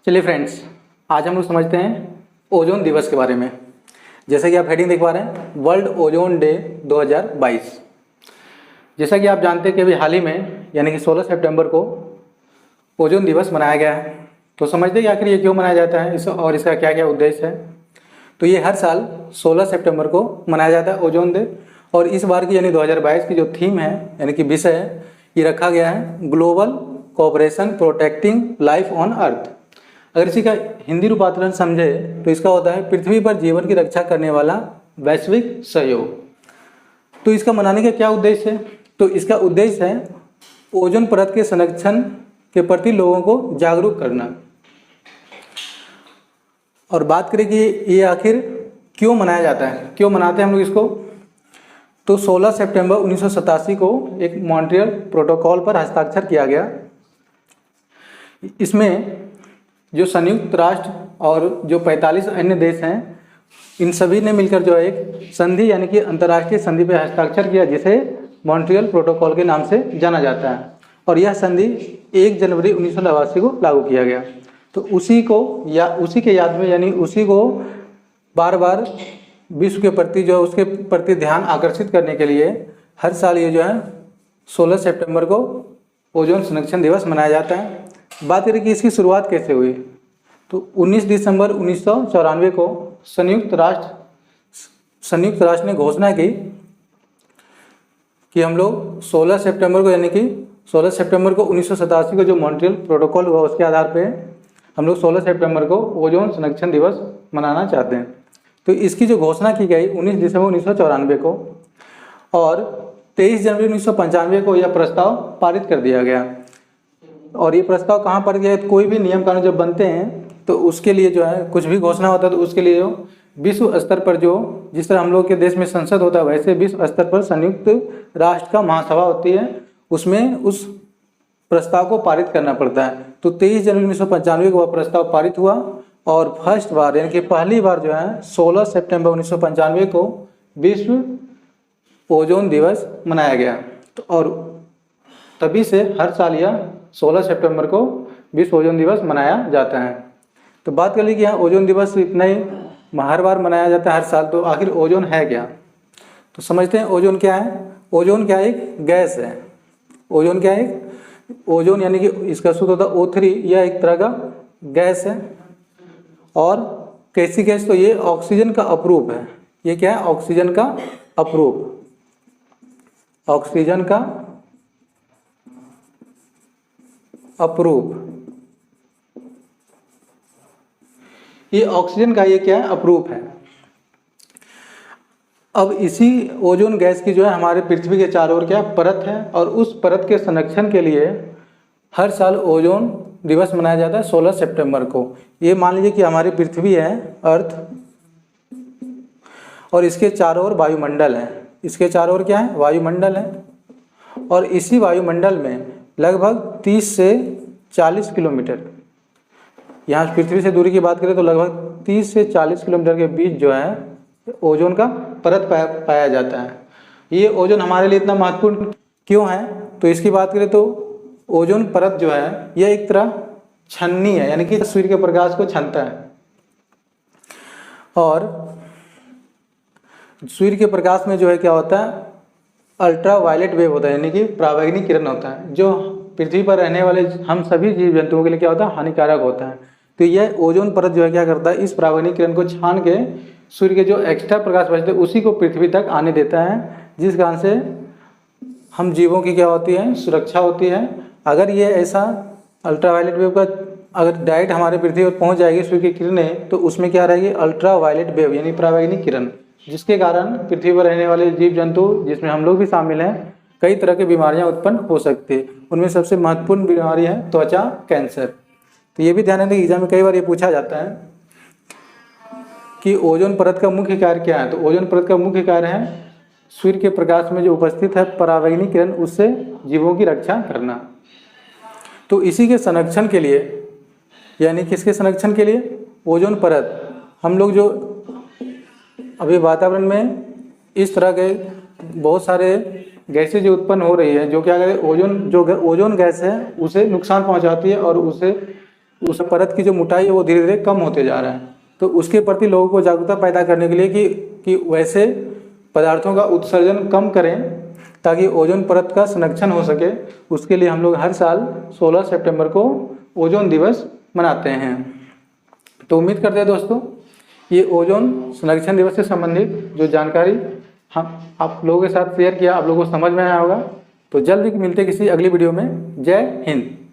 चलिए फ्रेंड्स, आज हम लोग समझते हैं ओजोन दिवस के बारे में। जैसा कि आप हेडिंग देख पा रहे हैं, वर्ल्ड ओजोन डे 2022। जैसा कि आप जानते हैं कि अभी हाल ही में यानी कि 16 सितंबर को ओजोन दिवस मनाया गया है। तो समझते हैं कि आखिर ये क्यों मनाया जाता है और इसका क्या क्या उद्देश्य है। तो ये हर साल 16 सितंबर को मनाया जाता है ओजोन डे, और इस बार की यानी 2022 की जो थीम है यानी कि विषय है, ये रखा गया है global cooperation protecting life on earth. अगर इसी का हिंदी रूपांतरण समझे तो इसका होता है पृथ्वी पर जीवन की रक्षा करने वाला वैश्विक सहयोग। तो इसका मनाने का क्या उद्देश्य है? तो इसका उद्देश्य है ओजोन परत के संरक्षण के प्रति लोगों को जागरूक करना। और बात करें कि ये आखिर क्यों मनाया जाता है, क्यों मनाते हैं हम लोग इसको। तो 16 सितंबर 1987 को एक मॉन्ट्रियल प्रोटोकॉल पर हस्ताक्षर किया गया। इसमें जो संयुक्त राष्ट्र और जो 45 अन्य देश हैं, इन सभी ने मिलकर जो है एक संधि यानी कि अंतर्राष्ट्रीय संधि पर हस्ताक्षर किया, जिसे मॉन्ट्रियल प्रोटोकॉल के नाम से जाना जाता है। और यह संधि 1 जनवरी 1989 को लागू किया गया। तो उसी के याद में यानी उसी को बार बार विश्व के प्रति जो है उसके प्रति ध्यान आकर्षित करने के लिए हर साल ये जो है 16 सितंबर को ओजोन संरक्षण दिवस मनाया जाता है। बात करें कि इसकी शुरुआत कैसे हुई, तो 19 दिसंबर 1994 को संयुक्त राष्ट्र ने घोषणा की कि हम लोग 16 सितंबर को यानी कि 16 सितंबर को 1987 को जो मॉन्ट्रियल प्रोटोकॉल हुआ उसके आधार पे हम लोग 16 सितंबर को ओजोन संरक्षण दिवस मनाना चाहते हैं। तो इसकी जो घोषणा की गई 19 दिसंबर 1994 को, और 23 जनवरी 1995 को यह प्रस्ताव पारित कर दिया गया। और ये प्रस्ताव कहाँ पर गया, कोई भी नियम कानून जब बनते हैं तो उसके लिए जो है कुछ भी घोषणा होता है तो उसके लिए जो विश्व स्तर पर जो जिस तरह हम लोग के देश में संसद होता है, वैसे विश्व स्तर पर संयुक्त राष्ट्र का महासभा होती है, उसमें उस प्रस्ताव को पारित करना पड़ता है। तो 23 जनवरी 1995 को वह प्रस्ताव पारित हुआ, और फर्स्ट बार यानी कि पहली बार जो है 16 सितंबर 1995 को विश्व ओजोन दिवस मनाया गया। तो और तभी से हर साल यह 16 सितंबर को विश्व ओजोन दिवस मनाया जाता है। तो बात कर ली कि यहाँ ओजोन दिवस इतना ही हर बार मनाया जाता है हर साल। तो आखिर ओजोन है क्या, तो समझते हैं ओजोन क्या है। ओजोन क्या है? एक गैस है। ओजोन क्या है? ओजोन यानी कि इसका सूत्र होता है O3। यह एक तरह का गैस है। और कैसी गैस? तो ये ऑक्सीजन का अपरूप है। ये क्या है? ऑक्सीजन का अपरूप। ऑक्सीजन का अपरूप, ये ऑक्सीजन का ये क्या है? अपरूप है। अब इसी ओजोन गैस की जो है हमारे पृथ्वी के चारों ओर क्या परत है, और उस परत के संरक्षण के लिए हर साल ओजोन दिवस मनाया जाता है 16 सितंबर को। ये मान लीजिए कि हमारी पृथ्वी है अर्थ, और इसके चारों ओर वायुमंडल है। इसके चारों ओर क्या है? वायुमंडल है। और इसी वायुमंडल में लगभग 30 से 40 किलोमीटर, यहाँ पृथ्वी से दूरी की बात करें तो लगभग 30 से 40 किलोमीटर के बीच जो है ओजोन का परत पाया जाता है। ये ओजोन हमारे लिए इतना महत्वपूर्ण क्यों है, तो इसकी बात करें तो ओजोन परत जो है यह एक तरह छन्नी है, यानी कि सूर्य के प्रकाश को छनता है। और सूर्य के प्रकाश में जो है क्या होता है? अल्ट्रा वायलेट वेव होता है, यानी कि पराबैंगनी किरण होता है, जो पृथ्वी पर रहने वाले हम सभी जीव जंतुओं के लिए क्या होता है? हानिकारक होता है। तो यह ओजोन परत जो है क्या करता है? इस पराबैंगनी किरण को छान के सूर्य के जो एक्स्ट्रा प्रकाश बचते हैं उसी को पृथ्वी तक आने देता है, जिस कारण से हम जीवों की क्या होती है? सुरक्षा होती है। अगर ये ऐसा अल्ट्रा वायलेट वेव का अगर डायरेक्ट हमारे पृथ्वी पर पहुंच जाएगी सूर्य की किरणें, तो उसमें क्या रहेगी? अल्ट्रा वायलेट वेव यानी पराबैंगनी किरण, जिसके कारण पृथ्वी पर रहने वाले जीव जंतु, जिसमें हम लोग भी शामिल हैं, कई तरह की बीमारियां उत्पन्न हो सकती है। उनमें सबसे महत्वपूर्ण बीमारी है त्वचा कैंसर। तो ये भी ध्यान रखना, एग्जाम में कई बार ये पूछा जाता है कि ओजोन परत का मुख्य कार्य क्या है। तो ओजोन परत का मुख्य कार्य है सूर्य के प्रकाश में जो उपस्थित है पराबैंगनी किरण, उससे जीवों की रक्षा करना। तो इसी के संरक्षण के लिए, यानी किसके संरक्षण के लिए? ओजोन परत। हम लोग जो अभी वातावरण में इस तरह के बहुत सारे गैसें जो उत्पन्न हो रही है, जो क्या करें? ओजोन गैस है उसे नुकसान पहुंचाती है, और उसे उस परत की जो मोटाई है वो धीरे धीरे कम होते जा रहा है। तो उसके प्रति लोगों को जागरूकता पैदा करने के लिए कि वैसे पदार्थों का उत्सर्जन कम करें ताकि ओजोन परत का संरक्षण हो सके, उसके लिए हम लोग हर साल 16 सितंबर को ओजोन दिवस मनाते हैं। तो उम्मीद करते हैं दोस्तों ये ओजोन संरक्षण दिवस से संबंधित जो जानकारी हम आप लोगों के साथ शेयर किया आप लोगों को समझ में आया होगा। तो जल्द ही मिलते किसी अगली वीडियो में। जय हिंद।